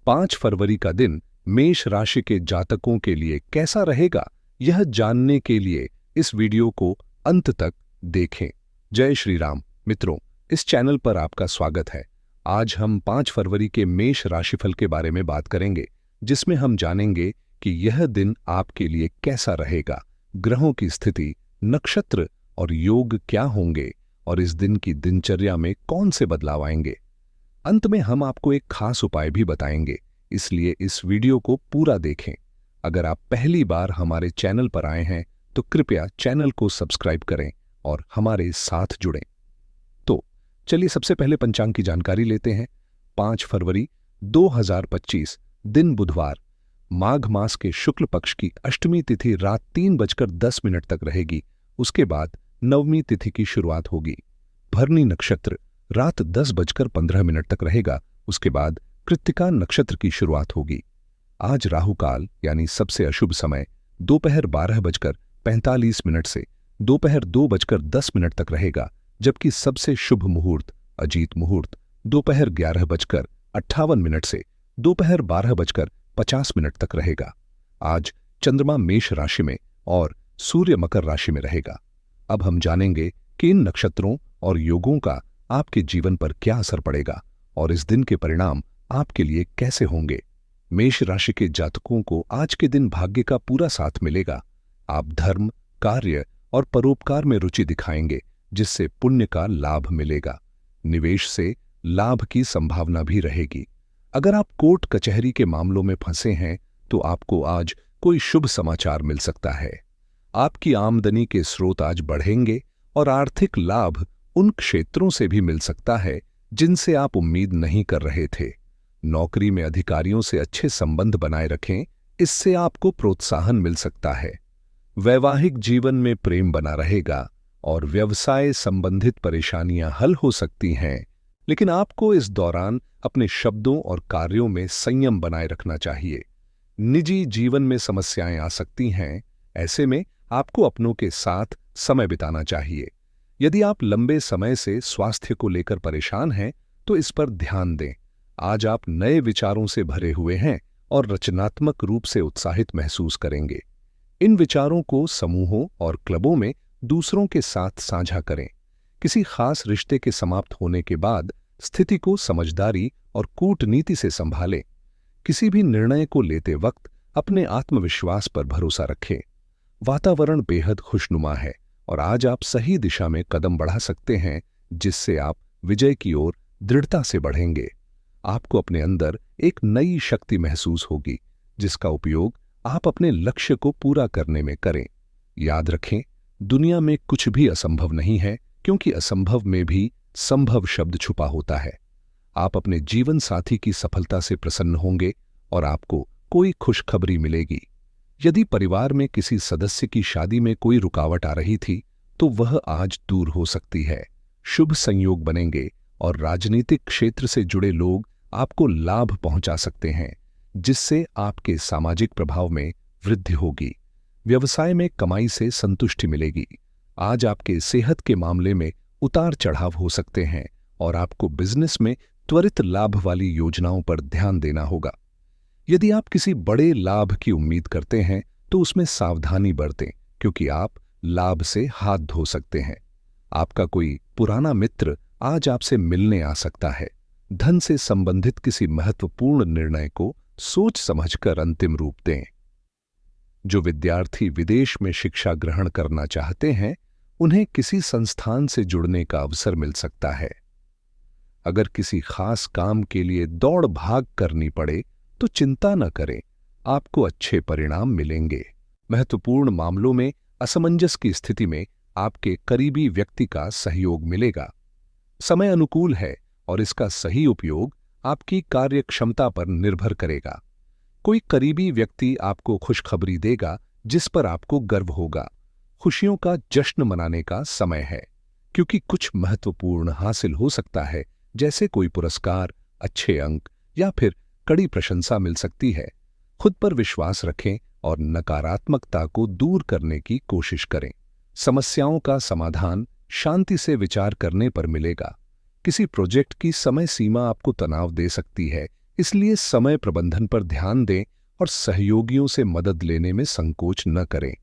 5 फरवरी का दिन मेष राशि के जातकों के लिए कैसा रहेगा, यह जानने के लिए इस वीडियो को अंत तक देखें। जय श्री राम मित्रों, इस चैनल पर आपका स्वागत है। आज हम 5 फरवरी के मेष राशिफल के बारे में बात करेंगे, जिसमें हम जानेंगे कि यह दिन आपके लिए कैसा रहेगा, ग्रहों की स्थिति, नक्षत्र और योग क्या होंगे और इस दिन की दिनचर्या में कौन से बदलाव आएंगे। अंत में हम आपको एक खास उपाय भी बताएंगे, इसलिए इस वीडियो को पूरा देखें। अगर आप पहली बार हमारे चैनल पर आए हैं तो कृपया चैनल को सब्सक्राइब करें और हमारे साथ जुड़ें। तो चलिए सबसे पहले पंचांग की जानकारी लेते हैं। 5 फरवरी 2025 दिन बुधवार, माघ मास के शुक्ल पक्ष की अष्टमी तिथि रात 3:10 तक रहेगी। उसके बाद नवमी तिथि की शुरुआत होगी। भरनी नक्षत्र रात 10:15 तक रहेगा। उसके बाद कृत्तिका नक्षत्र की शुरुआत होगी। आज राहु काल यानी सबसे अशुभ समय दोपहर 12:45 से दोपहर 2:10 तक रहेगा, जबकि सबसे शुभ मुहूर्त अजीत मुहूर्त दोपहर 11:58 से दोपहर 12:50 तक रहेगा। आज चंद्रमा मेष राशि में और सूर्य मकर राशि में रहेगा। अब हम जानेंगे कि इन नक्षत्रों और योगों का आपके जीवन पर क्या असर पड़ेगा और इस दिन के परिणाम आपके लिए कैसे होंगे। मेष राशि के जातकों को आज के दिन भाग्य का पूरा साथ मिलेगा। आप धर्म, कार्य और परोपकार में रुचि दिखाएंगे, जिससे पुण्य का लाभ मिलेगा। निवेश से लाभ की संभावना भी रहेगी। अगर आप कोर्ट कचहरी के मामलों में फंसे हैं तो आपको आज कोई शुभ समाचार मिल सकता है। आपकी आमदनी के स्रोत आज बढ़ेंगे और आर्थिक लाभ उन क्षेत्रों से भी मिल सकता है जिनसे आप उम्मीद नहीं कर रहे थे। नौकरी में अधिकारियों से अच्छे संबंध बनाए रखें, इससे आपको प्रोत्साहन मिल सकता है। वैवाहिक जीवन में प्रेम बना रहेगा और व्यवसाय संबंधित परेशानियां हल हो सकती हैं, लेकिन आपको इस दौरान अपने शब्दों और कार्यों में संयम बनाए रखना चाहिए। निजी जीवन में समस्याएं आ सकती हैं, ऐसे में आपको अपनों के साथ समय बिताना चाहिए। यदि आप लंबे समय से स्वास्थ्य को लेकर परेशान हैं तो इस पर ध्यान दें। आज आप नए विचारों से भरे हुए हैं और रचनात्मक रूप से उत्साहित महसूस करेंगे। इन विचारों को समूहों और क्लबों में दूसरों के साथ साझा करें। किसी खास रिश्ते के समाप्त होने के बाद स्थिति को समझदारी और कूटनीति से संभालें। किसी भी निर्णय को लेते वक्त अपने आत्मविश्वास पर भरोसा रखें। वातावरण बेहद खुशनुमा है और आज आप सही दिशा में कदम बढ़ा सकते हैं, जिससे आप विजय की ओर दृढ़ता से बढ़ेंगे। आपको अपने अंदर एक नई शक्ति महसूस होगी, जिसका उपयोग आप अपने लक्ष्य को पूरा करने में करें। याद रखें, दुनिया में कुछ भी असंभव नहीं है, क्योंकि असंभव में भी संभव शब्द छुपा होता है। आप अपने जीवन साथी की सफलता से प्रसन्न होंगे और आपको कोई खुशखबरी मिलेगी। यदि परिवार में किसी सदस्य की शादी में कोई रुकावट आ रही थी तो वह आज दूर हो सकती है। शुभ संयोग बनेंगे और राजनीतिक क्षेत्र से जुड़े लोग आपको लाभ पहुंचा सकते हैं, जिससे आपके सामाजिक प्रभाव में वृद्धि होगी। व्यवसाय में कमाई से संतुष्टि मिलेगी। आज आपके सेहत के मामले में उतार चढ़ाव हो सकते हैं और आपको बिजनेस में त्वरित लाभ वाली योजनाओं पर ध्यान देना होगा। यदि आप किसी बड़े लाभ की उम्मीद करते हैं तो उसमें सावधानी बरतें, क्योंकि आप लाभ से हाथ धो सकते हैं। आपका कोई पुराना मित्र आज आपसे मिलने आ सकता है। धन से संबंधित किसी महत्वपूर्ण निर्णय को सोच समझकर अंतिम रूप दें। जो विद्यार्थी विदेश में शिक्षा ग्रहण करना चाहते हैं, उन्हें किसी संस्थान से जुड़ने का अवसर मिल सकता है। अगर किसी खास काम के लिए दौड़ भाग करनी पड़े तो चिंता न करें, आपको अच्छे परिणाम मिलेंगे। महत्वपूर्ण मामलों में असमंजस की स्थिति में आपके करीबी व्यक्ति का सहयोग मिलेगा। समय अनुकूल है और इसका सही उपयोग आपकी कार्य क्षमता पर निर्भर करेगा। कोई करीबी व्यक्ति आपको खुशखबरी देगा, जिस पर आपको गर्व होगा। खुशियों का जश्न मनाने का समय है, क्योंकि कुछ महत्वपूर्ण हासिल हो सकता है, जैसे कोई पुरस्कार, अच्छे अंक या फिर कड़ी प्रशंसा मिल सकती है। खुद पर विश्वास रखें और नकारात्मकता को दूर करने की कोशिश करें। समस्याओं का समाधान शांति से विचार करने पर मिलेगा। किसी प्रोजेक्ट की समय सीमा आपको तनाव दे सकती है, इसलिए समय प्रबंधन पर ध्यान दें और सहयोगियों से मदद लेने में संकोच न करें।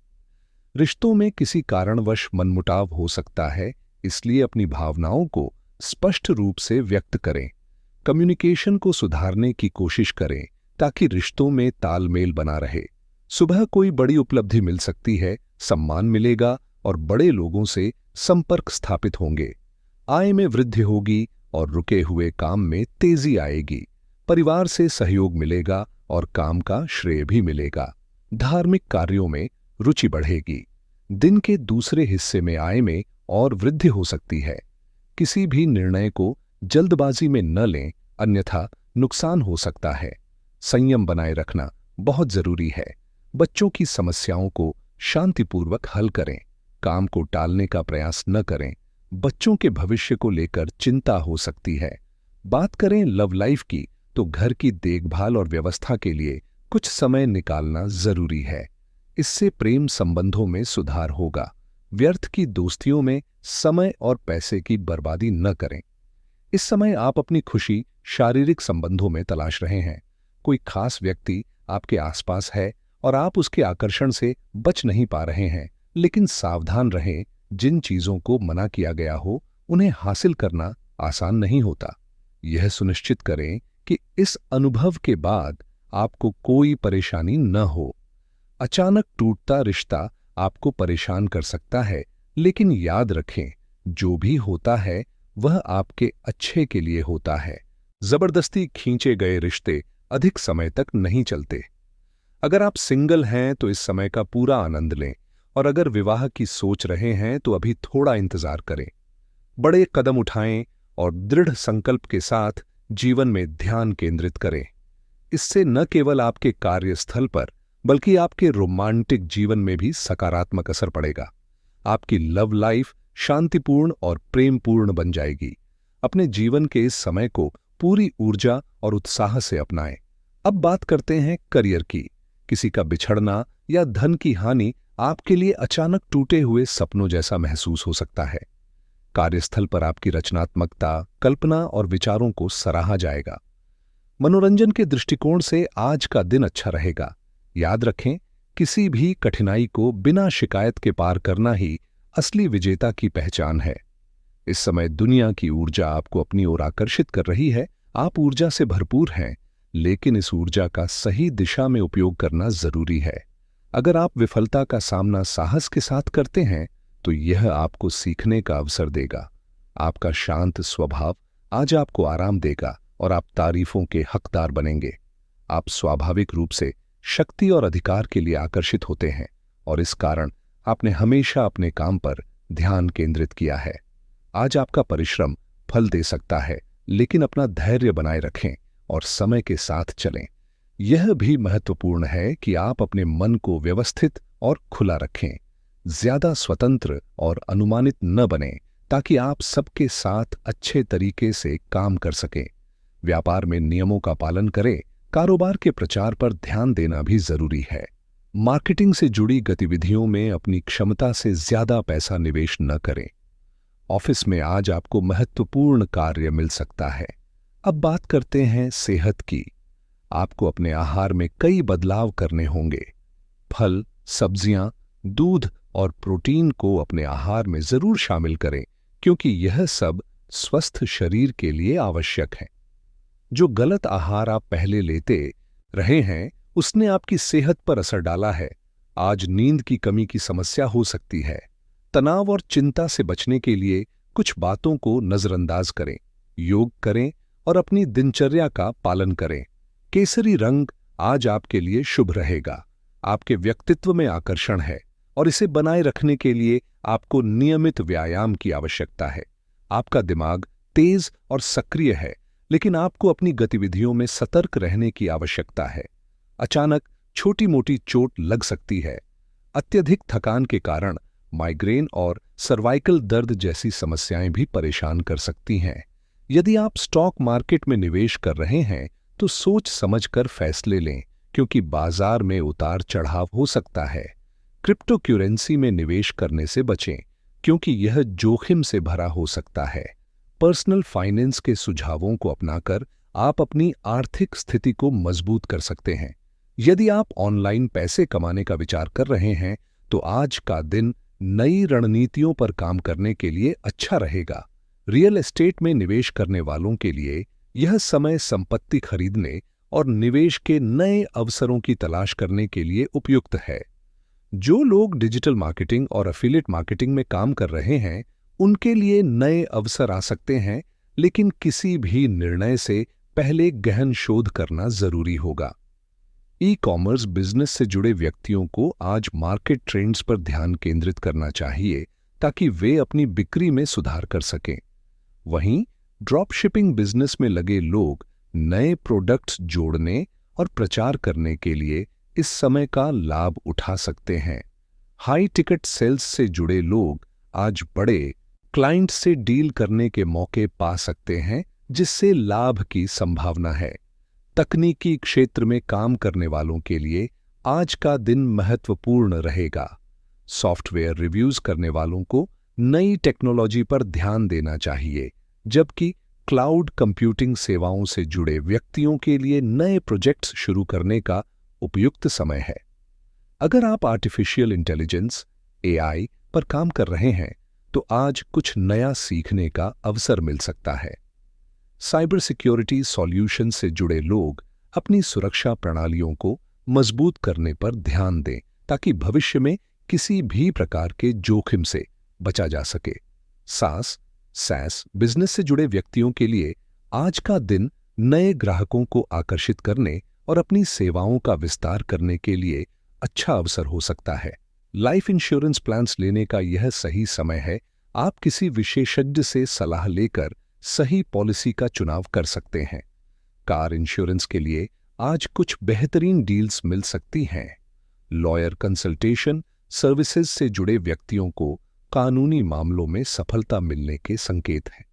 रिश्तों में किसी कारणवश मनमुटाव हो सकता है, इसलिए अपनी भावनाओं को स्पष्ट रूप से व्यक्त करें। कम्युनिकेशन को सुधारने की कोशिश करें ताकि रिश्तों में तालमेल बना रहे। सुबह कोई बड़ी उपलब्धि मिल सकती है, सम्मान मिलेगा और बड़े लोगों से संपर्क स्थापित होंगे। आय में वृद्धि होगी और रुके हुए काम में तेजी आएगी। परिवार से सहयोग मिलेगा और काम का श्रेय भी मिलेगा। धार्मिक कार्यों में रुचि बढ़ेगी। दिन के दूसरे हिस्से में आय में और वृद्धि हो सकती है। किसी भी निर्णय को जल्दबाजी में न लें, अन्यथा नुकसान हो सकता है। संयम बनाए रखना बहुत जरूरी है। बच्चों की समस्याओं को शांतिपूर्वक हल करें। काम को टालने का प्रयास न करें। बच्चों के भविष्य को लेकर चिंता हो सकती है। बात करें लव लाइफ की, तो घर की देखभाल और व्यवस्था के लिए कुछ समय निकालना जरूरी है। इससे प्रेम संबंधों में सुधार होगा। व्यर्थ की दोस्तियों में समय और पैसे की बर्बादी न करें। इस समय आप अपनी खुशी शारीरिक संबंधों में तलाश रहे हैं। कोई खास व्यक्ति आपके आसपास है और आप उसके आकर्षण से बच नहीं पा रहे हैं, लेकिन सावधान रहें। जिन चीजों को मना किया गया हो, उन्हें हासिल करना आसान नहीं होता। यह सुनिश्चित करें कि इस अनुभव के बाद आपको कोई परेशानी न हो। अचानक टूटता रिश्ता आपको परेशान कर सकता है, लेकिन याद रखें, जो भी होता है वह आपके अच्छे के लिए होता है। जबरदस्ती खींचे गए रिश्ते अधिक समय तक नहीं चलते। अगर आप सिंगल हैं तो इस समय का पूरा आनंद लें, और अगर विवाह की सोच रहे हैं तो अभी थोड़ा इंतजार करें। बड़े कदम उठाएं और दृढ़ संकल्प के साथ जीवन में ध्यान केंद्रित करें। इससे न केवल आपके कार्यस्थल पर बल्कि आपके रोमांटिक जीवन में भी सकारात्मक असर पड़ेगा। आपकी लव लाइफ शांतिपूर्ण और प्रेमपूर्ण बन जाएगी। अपने जीवन के इस समय को पूरी ऊर्जा और उत्साह से अपनाएं। अब बात करते हैं करियर की। किसी का बिछड़ना या धन की हानि आपके लिए अचानक टूटे हुए सपनों जैसा महसूस हो सकता है। कार्यस्थल पर आपकी रचनात्मकता, कल्पना और विचारों को सराहा जाएगा। मनोरंजन के दृष्टिकोण से आज का दिन अच्छा रहेगा। याद रखें, किसी भी कठिनाई को बिना शिकायत के पार करना ही असली विजेता की पहचान है। इस समय दुनिया की ऊर्जा आपको अपनी ओर आकर्षित कर रही है। आप ऊर्जा से भरपूर हैं, लेकिन इस ऊर्जा का सही दिशा में उपयोग करना जरूरी है। अगर आप विफलता का सामना साहस के साथ करते हैं, तो यह आपको सीखने का अवसर देगा। आपका शांत स्वभाव आज आपको आराम देगा और आप तारीफों के हकदार बनेंगे। आप स्वाभाविक रूप से शक्ति और अधिकार के लिए आकर्षित होते हैं, और इस कारण आपने हमेशा अपने काम पर ध्यान केंद्रित किया है। आज आपका परिश्रम फल दे सकता है, लेकिन अपना धैर्य बनाए रखें और समय के साथ चलें। यह भी महत्वपूर्ण है कि आप अपने मन को व्यवस्थित और खुला रखें। ज्यादा स्वतंत्र और अनुमानित न बने, ताकि आप सबके साथ अच्छे तरीके से काम कर सकें। व्यापार में नियमों का पालन करें। कारोबार के प्रचार पर ध्यान देना भी जरूरी है। मार्केटिंग से जुड़ी गतिविधियों में अपनी क्षमता से ज्यादा पैसा निवेश न करें। ऑफिस में आज आपको महत्वपूर्ण कार्य मिल सकता है। अब बात करते हैं सेहत की। आपको अपने आहार में कई बदलाव करने होंगे। फल, सब्जियां, दूध और प्रोटीन को अपने आहार में जरूर शामिल करें, क्योंकि यह सब स्वस्थ शरीर के लिए आवश्यक है। जो गलत आहार आप पहले लेते रहे हैं, उसने आपकी सेहत पर असर डाला है। आज नींद की कमी की समस्या हो सकती है। तनाव और चिंता से बचने के लिए कुछ बातों को नजरअंदाज करें। योग करें और अपनी दिनचर्या का पालन करें। केसरी रंग आज आपके लिए शुभ रहेगा। आपके व्यक्तित्व में आकर्षण है, और इसे बनाए रखने के लिए आपको नियमित व्यायाम की आवश्यकता है। आपका दिमाग तेज और सक्रिय है, लेकिन आपको अपनी गतिविधियों में सतर्क रहने की आवश्यकता है। अचानक छोटी मोटी चोट लग सकती है। अत्यधिक थकान के कारण माइग्रेन और सर्वाइकल दर्द जैसी समस्याएं भी परेशान कर सकती हैं। यदि आप स्टॉक मार्केट में निवेश कर रहे हैं, तो सोच समझकर फैसले लें, क्योंकि बाजार में उतार चढ़ाव हो सकता है। क्रिप्टो करेंसी में निवेश करने से बचें, क्योंकि यह जोखिम से भरा हो सकता है। पर्सनल फाइनेंस के सुझावों को अपनाकर आप अपनी आर्थिक स्थिति को मजबूत कर सकते हैं। यदि आप ऑनलाइन पैसे कमाने का विचार कर रहे हैं तो आज का दिन नई रणनीतियों पर काम करने के लिए अच्छा रहेगा। रियल एस्टेट में निवेश करने वालों के लिए यह समय संपत्ति खरीदने और निवेश के नए अवसरों की तलाश करने के लिए उपयुक्त है। जो लोग डिजिटल मार्केटिंग और एफिलिएट मार्केटिंग में काम कर रहे हैं, उनके लिए नए अवसर आ सकते हैं, लेकिन किसी भी निर्णय से पहले गहन शोध करना जरूरी होगा। ई कॉमर्स बिजनेस से जुड़े व्यक्तियों को आज मार्केट ट्रेंड्स पर ध्यान केंद्रित करना चाहिए ताकि वे अपनी बिक्री में सुधार कर सकें। वहीं ड्रॉप शिपिंग बिजनेस में लगे लोग नए प्रोडक्ट्स जोड़ने और प्रचार करने के लिए इस समय का लाभ उठा सकते हैं। हाई टिकट सेल्स से जुड़े लोग आज बड़े क्लाइंट से डील करने के मौके पा सकते हैं, जिससे लाभ की संभावना है। तकनीकी क्षेत्र में काम करने वालों के लिए आज का दिन महत्वपूर्ण रहेगा। सॉफ्टवेयर रिव्यूज करने वालों को नई टेक्नोलॉजी पर ध्यान देना चाहिए, जबकि क्लाउड कंप्यूटिंग सेवाओं से जुड़े व्यक्तियों के लिए नए प्रोजेक्ट्स शुरू करने का उपयुक्त समय है। अगर आप आर्टिफिशियल इंटेलिजेंस (AI) पर काम कर रहे हैं तो आज कुछ नया सीखने का अवसर मिल सकता है। साइबर सिक्योरिटी सॉल्यूशन से जुड़े लोग अपनी सुरक्षा प्रणालियों को मजबूत करने पर ध्यान दें ताकि भविष्य में किसी भी प्रकार के जोखिम से बचा जा सके। SaaS बिजनेस से जुड़े व्यक्तियों के लिए आज का दिन नए ग्राहकों को आकर्षित करने और अपनी सेवाओं का विस्तार करने के लिए अच्छा अवसर हो सकता है। लाइफ इंश्योरेंस प्लान्स लेने का यह सही समय है। आप किसी विशेषज्ञ से सलाह लेकर सही पॉलिसी का चुनाव कर सकते हैं। कार इंश्योरेंस के लिए आज कुछ बेहतरीन डील्स मिल सकती हैं। लॉयर कंसल्टेशन सर्विसेज से जुड़े व्यक्तियों को कानूनी मामलों में सफलता मिलने के संकेत हैं।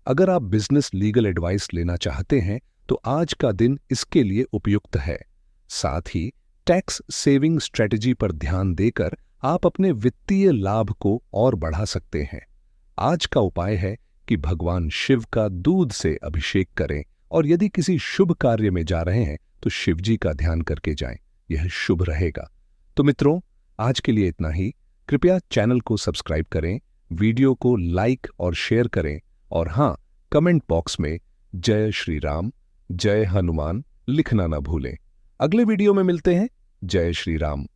अगर आप बिजनेस लीगल एडवाइस लेना चाहते हैं तो आज का दिन इसके लिए उपयुक्त है। साथ ही टैक्स सेविंग स्ट्रेटजी पर ध्यान देकर आप अपने वित्तीय लाभ को और बढ़ा सकते हैं। आज का उपाय है कि भगवान शिव का दूध से अभिषेक करें और यदि किसी शुभ कार्य में जा रहे हैं तो शिव जी का ध्यान करके जाएं। यह शुभ रहेगा। तो मित्रों, आज के लिए इतना ही। कृपया चैनल को सब्सक्राइब करें, वीडियो को लाइक और शेयर करें और हाँ, कमेंट बॉक्स में जय श्री राम, जय हनुमान लिखना ना भूलें। अगले वीडियो में मिलते हैं। जय श्री राम।